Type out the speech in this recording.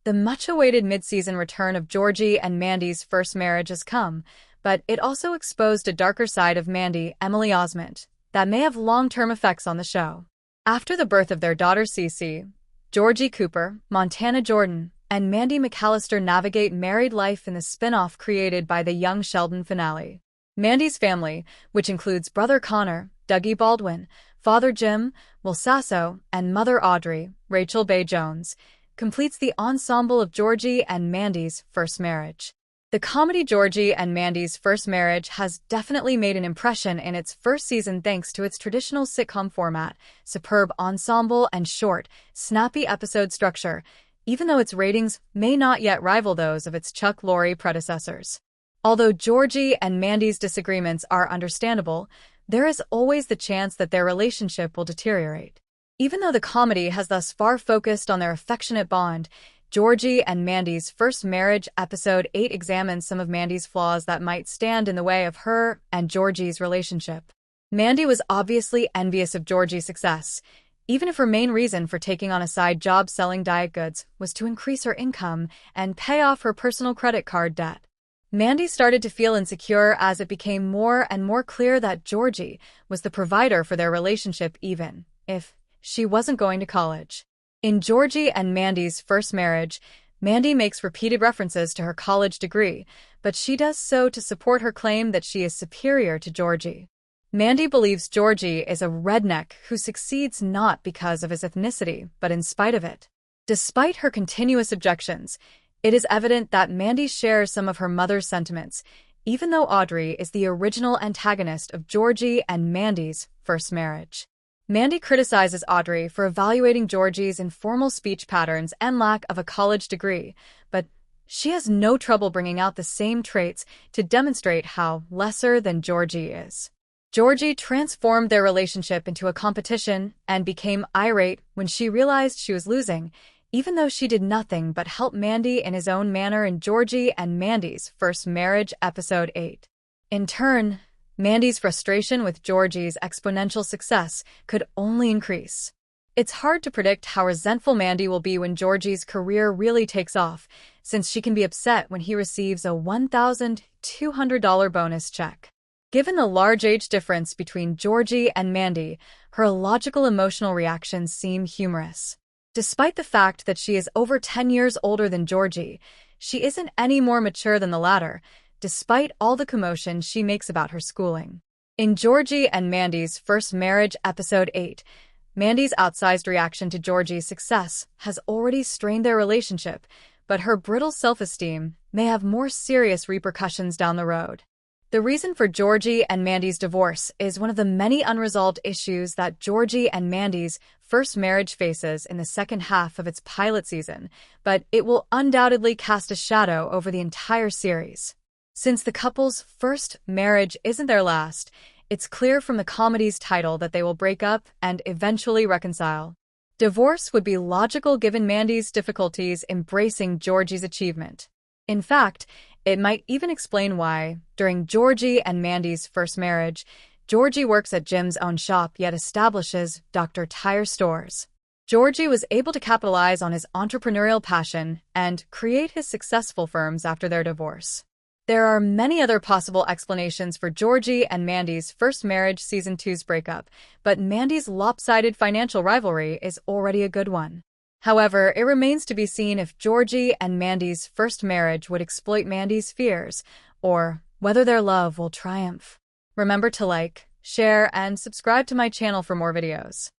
The much-awaited mid-season return of Georgie and Mandy's first marriage has come, but it also exposed a darker side of Mandy, Emily Osment, that may have long-term effects on the show. After the birth of their daughter Cece, Georgie Cooper, Montana Jordan, and Mandy McAllister navigate married life in the spin-off created by the Young Sheldon finale. Mandy's family, which includes brother Connor, Dougie Baldwin, father Jim, Will Sasso, and mother Audrey, Rachel Bay Jones, completes the ensemble of Georgie and Mandy's first marriage. The comedy Georgie and Mandy's First Marriage has definitely made an impression in its first season thanks to its traditional sitcom format, superb ensemble, and short, snappy episode structure, even though its ratings may not yet rival those of its Chuck Lorre predecessors. Although Georgie and Mandy's disagreements are understandable, there is always the chance that their relationship will deteriorate. Even though the comedy has thus far focused on their affectionate bond, Georgie and Mandy's First Marriage Episode 8 examines some of Mandy's flaws that might stand in the way of her and Georgie's relationship. Mandy was obviously envious of Georgie's success, even if her main reason for taking on a side job selling diet goods was to increase her income and pay off her personal credit card debt. Mandy started to feel insecure as it became more and more clear that Georgie was the provider for their relationship even if she wasn't going to college. In Georgie and Mandy's First Marriage, Mandy makes repeated references to her college degree, but she does so to support her claim that she is superior to Georgie. Mandy believes Georgie is a redneck who succeeds not because of his ethnicity, but in spite of it. Despite her continuous objections, it is evident that Mandy shares some of her mother's sentiments, even though Audrey is the original antagonist of Georgie and Mandy's first marriage. Mandy criticizes Audrey for evaluating Georgie's informal speech patterns and lack of a college degree, but she has no trouble bringing out the same traits to demonstrate how lesser than Georgie is. Georgie transformed their relationship into a competition and became irate when she realized she was losing, even though she did nothing but help Mandy in his own manner in Georgie and Mandy's First Marriage Episode 8. In turn, Mandy's frustration with Georgie's exponential success could only increase. It's hard to predict how resentful Mandy will be when Georgie's career really takes off, since she can be upset when he receives a $1,200 bonus check. Given the large age difference between Georgie and Mandy, her illogical emotional reactions seem humorous. Despite the fact that she is over 10 years older than Georgie, she isn't any more mature than the latter, despite all the commotion she makes about her schooling. In Georgie and Mandy's First Marriage Episode 8, Mandy's outsized reaction to Georgie's success has already strained their relationship, but her brittle self-esteem may have more serious repercussions down the road. The reason for Georgie and Mandy's divorce is one of the many unresolved issues that Georgie and Mandy's first marriage faces in the second half of its pilot season, but it will undoubtedly cast a shadow over the entire series. Since the couple's first marriage isn't their last, it's clear from the comedy's title that they will break up and eventually reconcile. Divorce would be logical given Mandy's difficulties embracing Georgie's achievement. In fact, it might even explain why, during Georgie and Mandy's first marriage, Georgie works at Jim's own shop yet establishes Dr. Tire stores. Georgie was able to capitalize on his entrepreneurial passion and create his successful firms after their divorce. There are many other possible explanations for Georgie and Mandy's First Marriage Season 2's breakup, but Mandy's lopsided financial rivalry is already a good one. However, it remains to be seen if Georgie and Mandy's first marriage would exploit Mandy's fears, or whether their love will triumph. Remember to like, share, and subscribe to my channel for more videos.